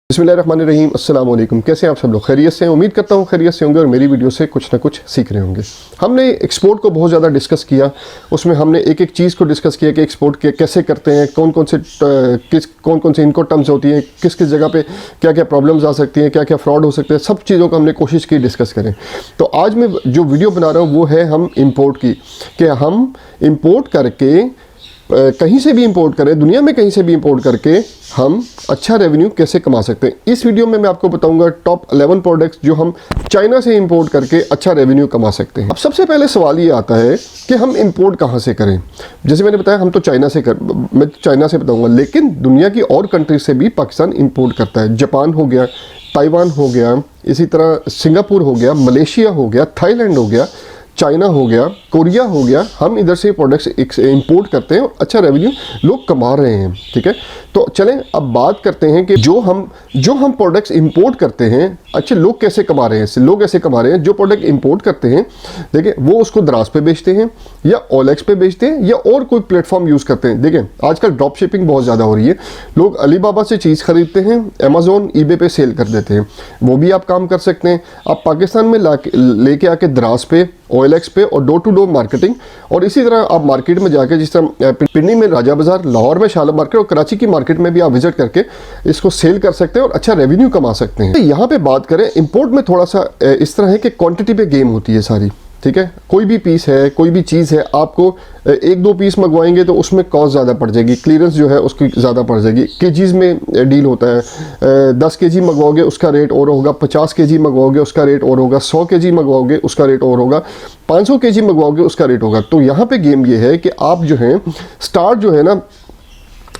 बिस्मिल्लाहिर्रहमानिर्रहीम, अस्सलाम वालेकुम। कैसे हैं आप सब लोग? खैरियत से हैं? उम्मीद करता हूँ खैरियत से होंगे और मेरी वीडियो से कुछ ना कुछ सीख रहे होंगे। हमने एक्सपोर्ट को बहुत ज़्यादा डिस्कस किया, उसमें हमने एक एक चीज़ को डिस्कस किया कि एक्सपोर्ट कैसे करते हैं, कौन कौन से इनको टर्म्स होती हैं, किस किस जगह पे क्या क्या प्रॉब्लम्स आ सकती हैं, क्या क्या फ्रॉड हो सकते हैं, सब चीज़ों को हमने कोशिश की डिस्कस करें। तो आज मैं जो वीडियो बना रहा हूँ वो है हम इम्पोर्ट की, कि हम इम्पोर्ट करके कहीं से भी इंपोर्ट करें, दुनिया में कहीं से भी इंपोर्ट करके हम अच्छा रेवेन्यू कैसे कमा सकते हैं। इस वीडियो में मैं आपको बताऊंगा टॉप 11 प्रोडक्ट्स जो हम चाइना से इंपोर्ट करके अच्छा रेवेन्यू कमा सकते हैं। अब सबसे पहले सवाल ये आता है कि हम इंपोर्ट कहाँ से करें। जैसे मैंने बताया हम तो मैं चाइना से बताऊंगा, लेकिन दुनिया की और कंट्री से भी पाकिस्तान इंपोर्ट करता है। जापान हो गया, ताइवान हो गया, इसी तरह सिंगापुर हो गया, मलेशिया हो गया, थाईलैंड हो गया, चाइना हो गया, कोरिया हो गया, हम इधर से प्रोडक्ट्स इंपोर्ट करते हैं और अच्छा रेवेन्यू लोग कमा रहे हैं। ठीक है, तो चलें अब बात करते हैं कि जो हम प्रोडक्ट्स इंपोर्ट करते हैं, अच्छे लोग कैसे कमा रहे हैं। लोग ऐसे कमा रहे हैं, जो प्रोडक्ट इंपोर्ट करते हैं देखिए वो उसको दराज पे बेचते हैं या ओएलएक्स पे बेचते हैं या और कोई प्लेटफॉर्म यूज़ करते हैं। देखें आजकल ड्रॉप शिपिंग बहुत ज़्यादा हो रही है, लोग अलीबाबा से चीज़ खरीदते हैं, अमेजोन ईबे पे सेल कर देते हैं। वो भी आप काम कर सकते हैं। आप पाकिस्तान में लेके आके दराज पे, ओएलएक्स पे और डोर टू डोर मार्केटिंग, और इसी तरह आप मार्केट में जाके, जिस तरह पिंडी में राजा बाजार, लाहौर में शाला मार्केट और कराची की मार्केट में भी आप विजिट करके इसको सेल कर सकते हैं और अच्छा रेवेन्यू कमा सकते हैं। तो यहाँ पे बात करें इंपोर्ट में, थोड़ा सा इस तरह है कि क्वांटिटी पे गेम होती है सारी। ठीक है, कोई भी पीस है, कोई भी चीज़ है, आपको एक दो पीस मंगवाएंगे तो उसमें कॉस्ट ज़्यादा पड़ जाएगी, क्लियरेंस जो है उसकी ज़्यादा पड़ जाएगी। केजीज़ में डील होता है। 10 केजी मंगवाओगे उसका रेट और होगा, 50 केजी मंगवाओगे उसका रेट और होगा, 100 केजी मंगवाओगे उसका रेट और होगा, 500 केजी मंगवाओगे उसका रेट होगा। तो यहाँ पे गेम ये है कि आप जो है स्टार्ट जो है ना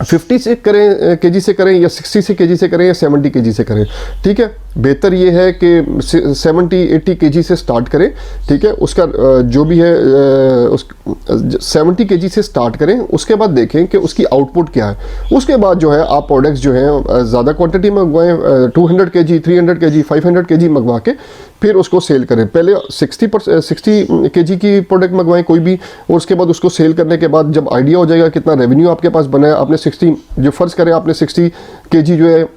50 से करें, केजी से करें, या 60 से केजी से करें, या 70 केजी से करें। ठीक है, बेहतर ये है कि 70-80 केजी से स्टार्ट करें। ठीक है, उसका जो भी है 70 केजी से स्टार्ट करें, उसके बाद देखें कि उसकी आउटपुट क्या है। उसके बाद जो है आप प्रोडक्ट्स जो हैं ज़्यादा क्वांटिटी में मंगवाएं, 200 केजी, 300 केजी, 500 केजी मंगवा के फिर उसको सेल करें। पहले 60 केजी की प्रोडक्ट मंगवाएं कोई भी, और उसके बाद उसको सेल करने के बाद जब आइडिया हो जाएगा कितना रेवेन्यू आपके पास बना है, आपने 60 जो फ़र्ज़ करें आपने 60 केजी जो है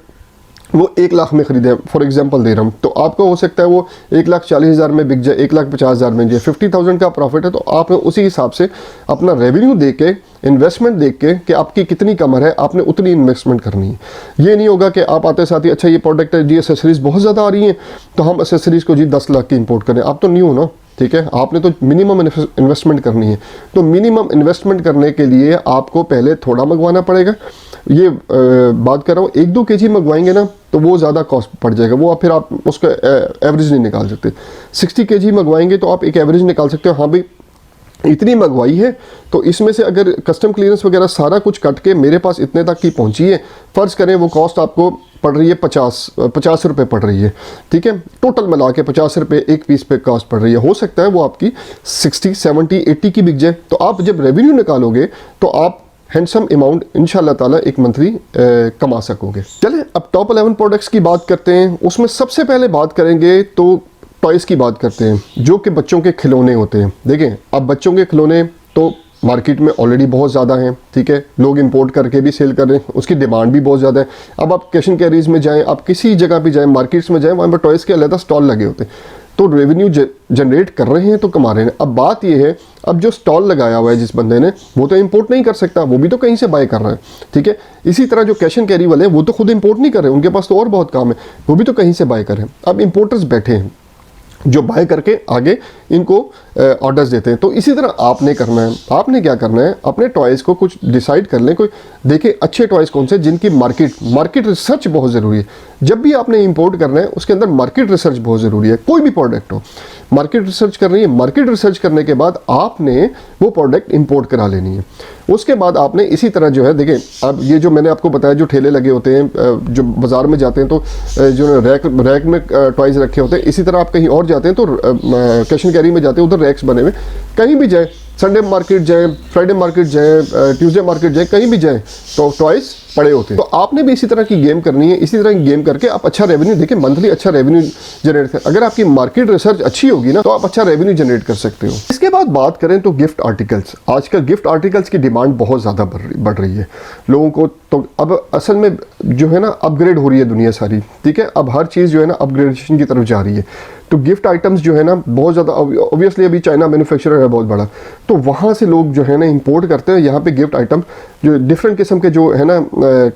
वो 1 लाख में ख़रीदे, फॉर एग्जांपल दे रहा हूँ, तो आपको हो सकता है वो 1,40,000 में बिक जाए, 1,50,000 में जाए, 50,000 का प्रॉफिट है। तो आपने उसी हिसाब से अपना रेवेन्यू देख के, इन्वेस्टमेंट देख के कि आपकी कितनी कमर है, आपने उतनी इन्वेस्टमेंट करनी है। ये नहीं होगा कि आप आते साथ ही अच्छा ये प्रोडक्ट है जी, एसेसरीज़ बहुत ज़्यादा आ रही हैं तो हम एसेसरीज़ को जी 10 लाख की इंपोर्ट करें। आप तो न्यू हो ना, ठीक है, आपने तो मिनिमम इन्वेस्टमेंट करनी है। तो मिनिमम इन्वेस्टमेंट करने के लिए आपको पहले थोड़ा मंगवाना पड़ेगा। ये बात कर रहा हूँ 1-2 केजी मंगवाएंगे ना तो वो ज़्यादा कॉस्ट पड़ जाएगा, वो फिर आप उसका एवरेज नहीं निकाल सकते। 60 केजी मंगवाएंगे तो आप एक एवरेज निकाल सकते हो, हाँ भाई इतनी मंगवाई है तो इसमें से अगर कस्टम क्लियरेंस वगैरह सारा कुछ कट के मेरे पास इतने तक की पहुंची है, फ़र्ज़ करें वो कॉस्ट आपको पड़ रही है 50 रुपये पड़ रही है। ठीक है, टोटल मिला के 50 रुपये एक पीस पे कॉस्ट पड़ रही है। हो सकता है वो आपकी 60, 70, 80 की बिक जाए। तो आप जब रेवेन्यू निकालोगे तो आप हैंडसम अमाउंट इंशाल्लाह ताला एक मंथली कमा सकोगे। चलें अब टॉप 11 प्रोडक्ट्स की बात करते हैं। उसमें सबसे पहले बात करेंगे तो टॉयज़ की बात करते हैं, जो कि बच्चों के खिलौने होते हैं। देखें अब बच्चों के खिलौने तो मार्केट में ऑलरेडी बहुत ज़्यादा हैं। ठीक है, लोग इंपोर्ट करके भी सेल कर रहे हैं, उसकी डिमांड भी बहुत ज़्यादा है। अब आप कैश एंड कैरीज में जाएं, आप किसी जगह भी जाएं, मार्केट्स में जाएं, वहाँ पर टॉयज़ के अलग स्टॉल लगे होते हैं, तो रेवेन्यू जनरेट कर रहे हैं तो कमा रहे हैं। अब बात यह है, अब जो स्टॉल लगाया हुआ है जिस बंदे ने, वो तो इंपोर्ट नहीं कर सकता, वो भी तो कहीं से बाय कर रहा है। ठीक है, इसी तरह जो कैश एंड कैरी वाले हैं वो तो खुद इंपोर्ट नहीं कर रहे, उनके पास तो और बहुत काम है, वो भी तो कहीं से बाय कर रहे हैं। अब इंपोर्टर्स बैठे हैं जो बाय करके आगे इनको ऑर्डर्स देते हैं। तो इसी तरह आपने करना है। आपने क्या करना है, अपने टॉयज़ को कुछ डिसाइड कर लें, कोई देखें अच्छे टॉयज़ कौन से जिनकी मार्केट रिसर्च बहुत ज़रूरी है। जब भी आपने इंपोर्ट करना है उसके अंदर मार्केट रिसर्च बहुत ज़रूरी है। कोई भी प्रोडक्ट हो, मार्केट रिसर्च करनी है। मार्केट रिसर्च करने के बाद आपने वो प्रोडक्ट इंपोर्ट करा लेनी है। उसके बाद आपने इसी तरह जो है, देखें अब ये जो मैंने आपको बताया, जो ठेले लगे होते हैं, जो बाज़ार में जाते हैं तो जो रैक में टॉयज़ रखे होते हैं, इसी तरह आप कहीं और जाते हैं तो कैश एंड कैरी में जाते हैं, उधर रैक्स बने हुए, कहीं भी जाए संडे मार्केट जाएँ, फ्राइडे मार्केट जाएँ, ट्यूसडे मार्केट जाएँ, कहीं भी जाएँ तो टॉयस पड़े होते हैं। तो आपने भी इसी तरह की गेम करनी है, इसी तरह की गेम करके आप अच्छा रेवेन्यू, देखिए मंथली अच्छा रेवेन्यू जनरेट कर, अगर आपकी मार्केट रिसर्च अच्छी होगी ना तो आप अच्छा रेवेन्यू जनरेट कर सकते हो। इसके बाद बात करें तो गिफ्ट आर्टिकल्स, आजकल गिफ्ट आर्टिकल्स की डिमांड बहुत ज़्यादा बढ़ रही है लोगों को। तो अब असल में जो है ना अपग्रेड हो रही है दुनिया सारी, ठीक है, अब हर चीज़ जो है ना अपग्रेडेशन की तरफ जा रही है। तो गिफ्ट आइटम्स जो है ना बहुत ज़्यादा, ऑब्वियसली अभी चाइना मैन्युफैक्चरर है बहुत बड़ा, तो वहाँ से लोग जो है ना इंपोर्ट करते हैं यहाँ पे गिफ्ट आइटम, जो डिफरेंट किस्म के जो है ना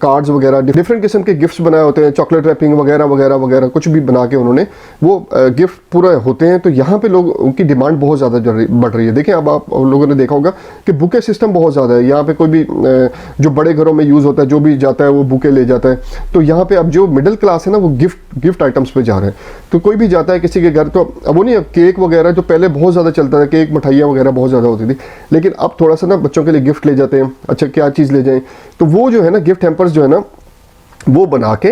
कार्ड्स वगैरह, डिफरेंट किस्म के गिफ्ट्स बनाए होते हैं, चॉकलेट रैपिंग वगैरह वगैरह वगैरह कुछ भी बना के उन्होंने वो गिफ्ट पूरा होते हैं। तो यहाँ पे लोग, उनकी डिमांड बहुत ज़्यादा बढ़ रही है। देखें अब आप लोगों ने देखा होगा कि बुके सिस्टम बहुत ज़्यादा है यहाँ पे, कोई भी जो बड़े घरों में यूज़ होता है, जो भी जाता है वो बुके ले जाता है। तो यहाँ पे अब जो मिडिल क्लास है ना वो गिफ्ट आइटम्स पे जा रहे हैं। तो कोई भी जाता है किसी के घर, तो अब वो नहीं, अब केक वगैरह जो पहले बहुत ज़्यादा चलता था, केक मिठाइयाँ वगैरह बहुत ज़्यादा होती थी, लेकिन अब थोड़ा सा ना बच्चों के लिए गिफ्ट ले जाते हैं। अच्छा क्या चीज़ ले जाएं, तो वो जो है ना गिफ्ट हैम्पर्स जो है ना वो बना के,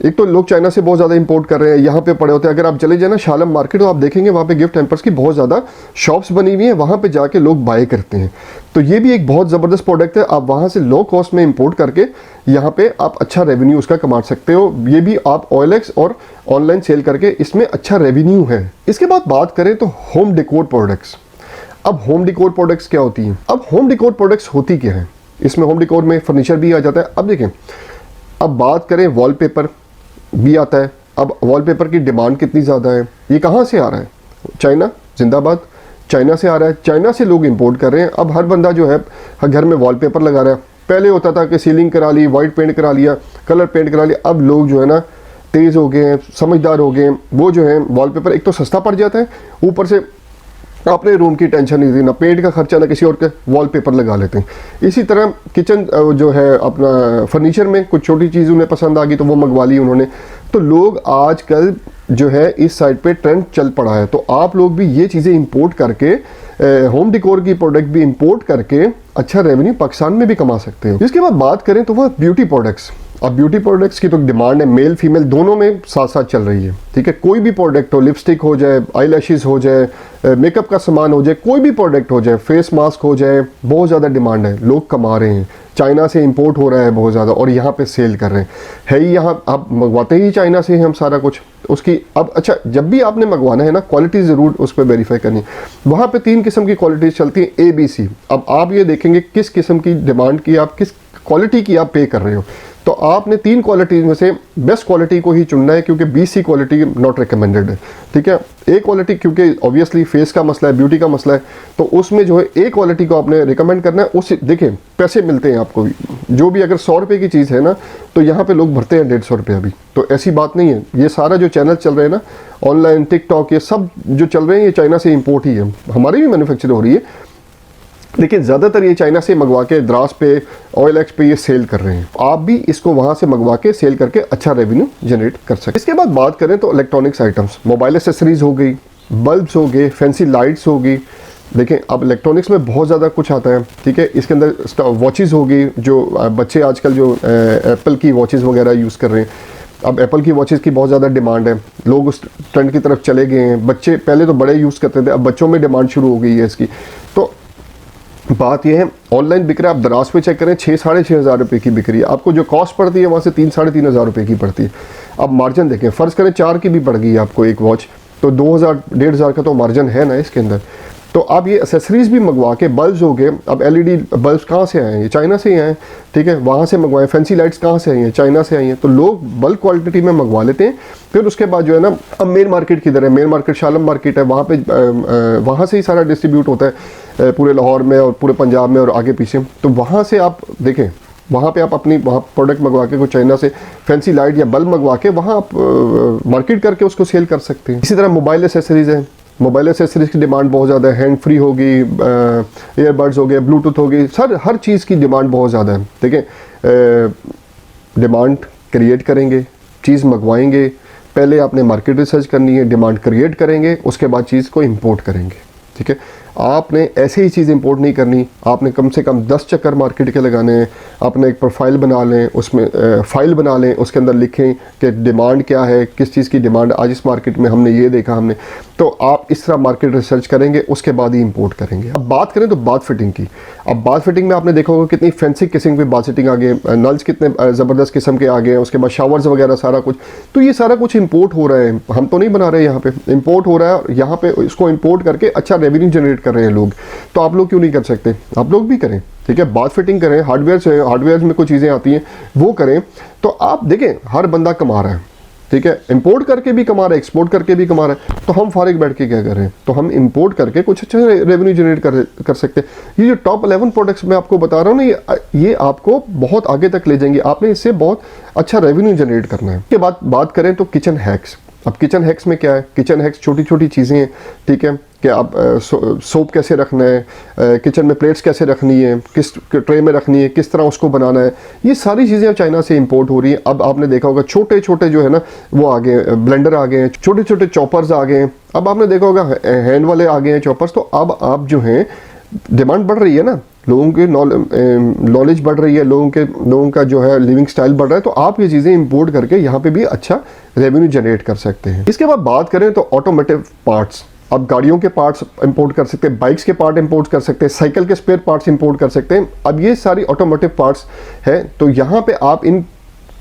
एक तो लोग चाइना से बहुत ज़्यादा इंपोर्ट कर रहे हैं, यहाँ पे पड़े होते हैं। अगर आप चले जाए ना शालम मार्केट तो आप देखेंगे वहाँ पे गिफ्ट हैम्पर्स की बहुत ज़्यादा शॉप्स बनी हुई हैं, वहाँ पे जाके लोग बाय करते हैं। तो ये भी एक बहुत ज़बरदस्त प्रोडक्ट है, आप वहाँ से लो कॉस्ट में इंपोर्ट करके यहाँ पे आप अच्छा रेवेन्यू उसका कमा सकते हो। ये भी आप OLX और ऑनलाइन सेल करके इसमें अच्छा रेवेन्यू है। इसके बाद बात करें तो होम डेकोर प्रोडक्ट्स। अब होम डेकोर प्रोडक्ट्स क्या होती हैं? अब होम डेकोर प्रोडक्ट्स होती क्या है? इसमें होम डेकोर में फर्नीचर भी आ जाता है। अब देखें, अब बात करें वॉलपेपर भी आता है। अब वॉलपेपर की डिमांड कितनी ज़्यादा है, ये कहाँ से आ रहा है? चाइना जिंदाबाद, चाइना से आ रहा है, चाइना से लोग इंपोर्ट कर रहे हैं। अब हर बंदा जो है घर में वॉलपेपर लगा रहा है। पहले होता था कि सीलिंग करा ली, वाइट पेंट करा लिया, कलर पेंट करा लिया। अब लोग जो है ना तेज़ हो गए हैं, समझदार हो गए हैं। वो जो है वॉलपेपर एक तो सस्ता पड़ जाता है, ऊपर से अपने रूम की टेंशन नहीं थी, ना पेंट का खर्चा ना किसी और के, वॉलपेपर लगा लेते हैं। इसी तरह किचन जो है अपना फर्नीचर में कुछ छोटी चीज़ उन्हें पसंद आ गई तो वो मंगवा ली उन्होंने। तो लोग आजकल जो है इस साइड पे ट्रेंड चल पड़ा है। तो आप लोग भी ये चीज़ें इंपोर्ट करके, होम डेकोर की प्रोडक्ट भी इंपोर्ट करके अच्छा रेवेन्यू पाकिस्तान में भी कमा सकते हो। इसके बाद बात करें तो वह ब्यूटी प्रोडक्ट्स। अब ब्यूटी प्रोडक्ट्स की तो डिमांड है, मेल फीमेल दोनों में साथ साथ चल रही है, ठीक है। कोई भी प्रोडक्ट हो, लिपस्टिक हो जाए, आईलैशेस हो जाए, मेकअप का सामान हो जाए, कोई भी प्रोडक्ट हो जाए, फेस मास्क हो जाए, बहुत ज़्यादा डिमांड है, लोग कमा रहे हैं। चाइना से इंपोर्ट हो रहा है बहुत ज़्यादा और यहाँ पे सेल कर रहे हैं। है ही यहाँ, आप मंगवाते ही चाइना से हम सारा कुछ उसकी। अब अच्छा, जब भी आपने मंगवाना है ना, क्वालिटी ज़रूर उस पर वेरीफाई करनी। वहाँ पे 3 किस्म की क्वालिटीज़ चलती हैं, ABC। अब आप ये देखेंगे किस किस्म की डिमांड की, आप किस क्वालिटी की आप पे कर रहे हो। तो आपने 3 क्वालिटीज़ में से बेस्ट क्वालिटी को ही चुनना है, क्योंकि BC क्वालिटी नॉट रिकमेंडेड है, ठीक है। A क्वालिटी, क्योंकि ऑब्वियसली फेस का मसला है, ब्यूटी का मसला है, तो उसमें जो है A क्वालिटी को आपने रिकमेंड करना है। उससे देखें पैसे मिलते हैं आपको भी, जो भी अगर 100 रुपये की चीज़ है ना तो यहाँ पे लोग भरते हैं 150 रुपये अभी। तो ऐसी बात नहीं है, ये सारा जो चैनल चल रहे हैं ना ऑनलाइन, टिकटॉक, ये सब जो चल रहे हैं ये चाइना से इम्पोर्ट ही है, हमारी भी मैन्युफैक्चर हो रही है, लेकिन ज़्यादातर ये चाइना से मंगवा के द्रास पे, OLX पे ये सेल कर रहे हैं। आप भी इसको वहाँ से मंगवा के सेल करके अच्छा रेवेन्यू जनरेट कर सकते हैं। इसके बाद बात करें तो इलेक्ट्रॉनिक्स आइटम्स, मोबाइल एक्सेसरीज़ हो गई, बल्ब्स हो गए, फैंसी लाइट्स हो गई। देखें अब इलेक्ट्रॉनिक्स में बहुत ज़्यादा कुछ आता है, ठीक है। इसके अंदर वॉचेज़ हो गई, जो बच्चे आजकल जो एप्पल की वॉचेज़ वगैरह यूज़ कर रहे हैं। अब एप्पल की वॉचेज़ की बहुत ज़्यादा डिमांड है, लोग उस ट्रेंड की तरफ चले गए हैं। बच्चे पहले तो बड़े यूज़ करते थे, अब बच्चों में डिमांड शुरू हो गई है इसकी। तो बात यह है, ऑनलाइन बिक रहा है, आप दराज पे चेक करें 6-6.5 हज़ार रुपये की बिक रही है। आपको जो कॉस्ट पड़ती है वहाँ से 3-3.5 हज़ार रुपये की पड़ती है। अब मार्जिन देखें, फ़र्ज़ करें 4 की भी पड़ गई आपको एक वॉच, तो 2,000-1,500 हज़ार का तो मार्जिन है ना इसके अंदर। तो आप ये एसेसरीज़ भी मंगवा के, बल्ब्स हो गए, अब LED बल्ब्स कहाँ से आए हैं? ये चाइना से ही आए हैं, ठीक है, वहाँ से मंगवाएं। फैंसी लाइट्स कहाँ से आई हैं? चाइना से आई हैं। तो लोग बल्क क्वालिटी में मंगवा लेते हैं। फिर उसके बाद जो है ना, अब मेन मार्केट किधर है? मेन मार्केट शालम मार्केट है, वहाँ पे वहाँ से ही सारा डिस्ट्रीब्यूट होता है पूरे लाहौर में और पूरे पंजाब में और आगे पीछे। तो वहाँ से आप देखें, वहाँ पे आप अपनी वहाँ प्रोडक्ट मंगवा के, कोई चाइना से फैंसी लाइट या बल्ब मंगवा के वहाँ आप मार्केट करके उसको सेल कर सकते हैं। इसी तरह मोबाइल एसेसरीज़ है, मोबाइल एसेसरीज़ की डिमांड बहुत ज़्यादा है। हैंड फ्री होगी, ईयरबड्स हो गए, ब्लूटूथ होगी, हर चीज़ की डिमांड बहुत ज़्यादा है, ठीक है। डिमांड क्रिएट करेंगे, चीज़ मंगवाएंगे, पहले आपने मार्केट रिसर्च करनी है, डिमांड क्रिएट करेंगे, उसके बाद चीज़ को इंपोर्ट करेंगे, ठीक है। आपने ऐसे ही चीज़ इंपोर्ट नहीं करनी, आपने कम से कम 10 चक्कर मार्केट के लगाने हैं। अपने एक प्रोफाइल बना लें, उसमें फाइल बना लें, उसके अंदर लिखें कि डिमांड क्या है, किस चीज़ की डिमांड आज इस मार्केट में, हमने ये देखा हमने। तो आप इस तरह मार्केट रिसर्च करेंगे, उसके बाद ही इंपोर्ट करेंगे। अब बात करें तो बाथ फिटिंग की। अब बाथ फिटिंग में आपने देखा होगा कितनी फैंसी किस्म की बाथ फिटिंग आ गई, नल्स कितने ज़बरदस्त किस्म के आ गए हैं, उसके बाद शावर्स वगैरह सारा कुछ। तो ये सारा कुछ इंपोर्ट हो रहा है, हम तो नहीं बना रहे, यहाँ पे इंपोर्ट हो रहा है। और यहाँ पे इसको इंपोर्ट करके अच्छा रेवेन्यू जनरेट कर रहे हैं लोग। तो आप लोग क्यों नहीं कर सकते? आप लोग भी करें, ठीक है। बाथ फिटिंग करें, हार्डवेयर में कुछ चीज़ें आती हैं वो करें। तो आप देखें हर बंदा कमा रहा है, ठीक है। इंपोर्ट करके भी कमा रहा है, एक्सपोर्ट करके भी कमा रहा है। तो हम फारिग बैठ के क्या कर रहे हैं? तो हम इंपोर्ट करके कुछ अच्छा रेवेन्यू जनरेट कर सकते हैं। ये जो टॉप 11 प्रोडक्ट्स मैं आपको बता रहा हूँ ना, ये आपको बहुत आगे तक ले जाएंगे। आपने इससे बहुत अच्छा रेवेन्यू जनरेट करना है। इसके बाद बात करें तो किचन हैक्स। अब किचन हैक्स में क्या है? किचन हैक्स छोटी छोटी चीज़ें हैं, ठीक है, कि आप सोप कैसे रखना है, किचन में प्लेट्स कैसे रखनी है, किस ट्रे में रखनी है, किस तरह उसको बनाना है। ये सारी चीज़ें चाइना से इंपोर्ट हो रही हैं। अब आपने देखा होगा छोटे छोटे जो है ना वो आ गए, ब्लेंडर आ गए हैं, छोटे छोटे चॉपर्स आ गए हैं। अब आपने देखा होगा हैंड वाले आ गए हैं चॉपर्स। तो अब आप जो हैं डिमांड बढ़ रही है ना, लोगों की नॉलेज बढ़ रही है, लोगों का जो है लिविंग स्टाइल बढ़ रहा है। तो आप ये चीज़ें इंपोर्ट करके यहाँ पे भी अच्छा रेवेन्यू जनरेट कर सकते हैं। इसके बाद बात करें तो ऑटोमोटिव पार्ट्स। आप गाड़ियों के पार्ट्स इंपोर्ट कर सकते हैं, बाइक्स के पार्ट इंपोर्ट कर सकते हैं, साइकिल के स्पेयर पार्ट्स इंपोर्ट कर सकते हैं। अब ये सारी ऑटोमोटिव पार्ट्स है। तो यहाँ पे आप इन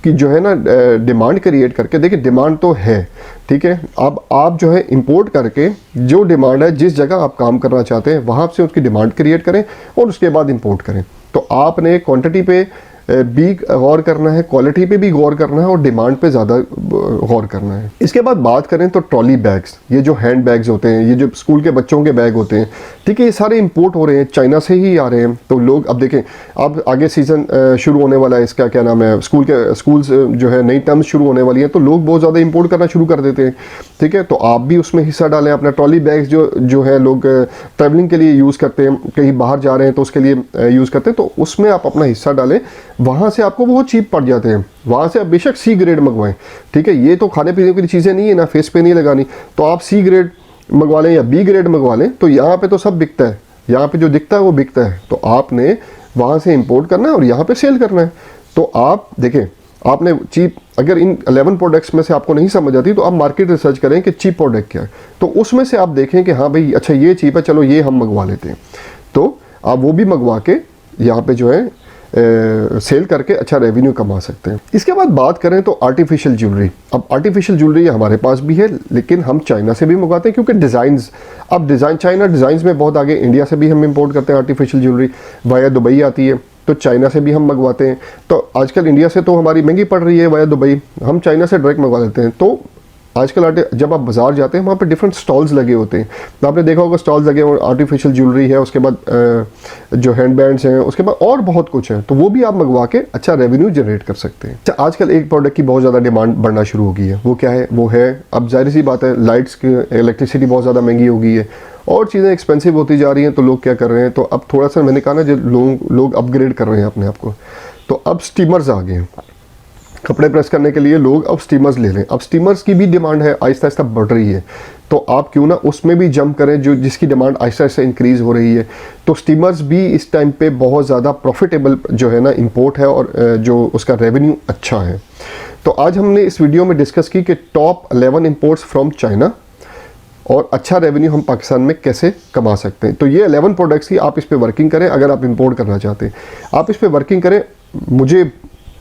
की जो है ना डिमांड क्रिएट करके, देखिए डिमांड तो है, ठीक है। अब आप जो है इंपोर्ट करके जो डिमांड है, जिस जगह आप काम करना चाहते हैं वहाँ से उसकी डिमांड क्रिएट करें और उसके बाद इंपोर्ट करें। तो आपने क्वांटिटी पे भी गौर करना है, क्वालिटी पे भी गौर करना है और डिमांड पे ज़्यादा गौर करना है। इसके बाद बात करें तो ट्रॉली बैग्स, ये जो हैंड बैग्स होते हैं, ये जो स्कूल के बच्चों के बैग होते हैं, ठीक है, ये सारे इंपोर्ट हो रहे हैं, चाइना से ही आ रहे हैं। तो लोग अब देखें, अब आगे सीज़न शुरू होने वाला है, इसका क्या नाम है, स्कूल्स जो है नई टर्म्स शुरू होने वाली है। तो लोग बहुत ज़्यादा इंपोर्ट करना शुरू कर देते हैं, ठीक है। तो आप भी उसमें हिस्सा डालें। अपना ट्रॉली बैग्स जो है लोग ट्रैवलिंग के लिए यूज़ करते हैं, कहीं बाहर जा रहे हैं तो उसके लिए यूज़ करते हैं। तो उसमें आप अपना हिस्सा डालें, वहाँ से आपको बहुत चीप पड़ जाते हैं। वहाँ से आप बेशक सी ग्रेड मंगवाएं, ठीक है। ये तो खाने पीने की चीज़ें नहीं है ना, फेस पे नहीं लगानी। तो आप सी ग्रेड मंगवा लें या बी ग्रेड मंगवा लें। तो यहाँ पे तो सब बिकता है, यहाँ पे जो दिखता है वो बिकता है। तो आपने वहाँ से इंपोर्ट करना है और यहाँ पे सेल करना है। तो आप देखें, आपने चीप, अगर इन 11 प्रोडक्ट्स में से आपको नहीं समझ आती तो आप मार्केट रिसर्च करें कि चीप प्रोडक्ट क्या है। तो उसमें से आप देखें कि हाँ भाई अच्छा ये चीप है, चलो ये हम मंगवा लेते हैं। तो आप वो भी मंगवा के यहाँ पे जो है सेल करके अच्छा रेवेन्यू कमा सकते हैं। इसके बाद बात करें तो आर्टिफिशियल ज्वेलरी। अब आर्टिफिशियल ज्वेलरी हमारे पास भी है, लेकिन हम चाइना से भी मंगाते हैं क्योंकि डिज़ाइंस, अब चाइना डिज़ाइंस में बहुत आगे। इंडिया से भी हम इंपोर्ट करते हैं आर्टिफिशियल ज्वेलरी, वाया दुबई आती है, तो चाइना से भी हम मंगवाते हैं। तो आजकल इंडिया से तो हमारी महंगी पड़ रही है वाया दुबई, हम चाइना से डायरेक्ट मंगवा लेते हैं। तो आजकल जब आप बाज़ार जाते हैं वहाँ पे डिफरेंट स्टॉल्स लगे होते हैं। तो आपने देखा होगा स्टॉल्स लगे हुए, आर्टिफिशियल ज्वेलरी है, उसके बाद जो हैंड बैंड्स हैं, उसके बाद और बहुत कुछ है। तो वो भी आप मंगवा के अच्छा रेवेन्यू जनरेट कर सकते हैं। आजकल एक प्रोडक्ट की बहुत ज़्यादा डिमांड बढ़ना शुरू हो गई है। वो क्या है? वो है, अब जाहिर सी बात है, लाइट्स की इलेक्ट्रिसिटी बहुत ज़्यादा महंगी हो गई है और चीज़ें एक्सपेंसिव होती जा रही हैं। तो लोग क्या कर रहे हैं? तो अब थोड़ा सा मैंने कहा ना, जो लोग अपग्रेड कर रहे हैं अपने आप को। तो अब स्टीमर्स आ गए हैं, कपड़े प्रेस करने के लिए लोग अब स्टीमर्स ले लें। अब स्टीमर्स की भी डिमांड है, आहिस्ता आहिस्ता बढ़ रही है। तो आप क्यों ना उसमें भी जंप करें, जो जिसकी डिमांड आहिस्ता आहिस्ता इंक्रीज़ हो रही है। तो स्टीमर्स भी इस टाइम पे बहुत ज़्यादा प्रॉफिटेबल जो है ना इंपोर्ट है और जो उसका रेवेन्यू अच्छा है। तो आज हमने इस वीडियो में डिस्कस की कि टॉप 11 इंपोर्ट्स फ्रॉम चाइना और अच्छा रेवेन्यू हम पाकिस्तान में कैसे कमा सकते हैं। तो ये 11 प्रोडक्ट्स की आप इस पर वर्किंग करें। अगर आप इंपोर्ट करना चाहते हैं, आप इस पर वर्किंग करें। मुझे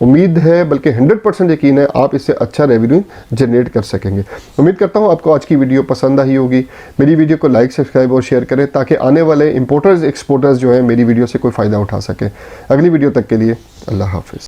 उम्मीद है, बल्कि 100% यकीन है, आप इससे अच्छा रेवेन्यू जनरेट कर सकेंगे। उम्मीद करता हूँ आपको आज की वीडियो पसंद आई होगी। मेरी वीडियो को लाइक, सब्सक्राइब और शेयर करें ताकि आने वाले इंपोर्टर्स एक्सपोर्टर्स जो हैं मेरी वीडियो से कोई फ़ायदा उठा सकें। अगली वीडियो तक के लिए अल्लाह हाफिज़।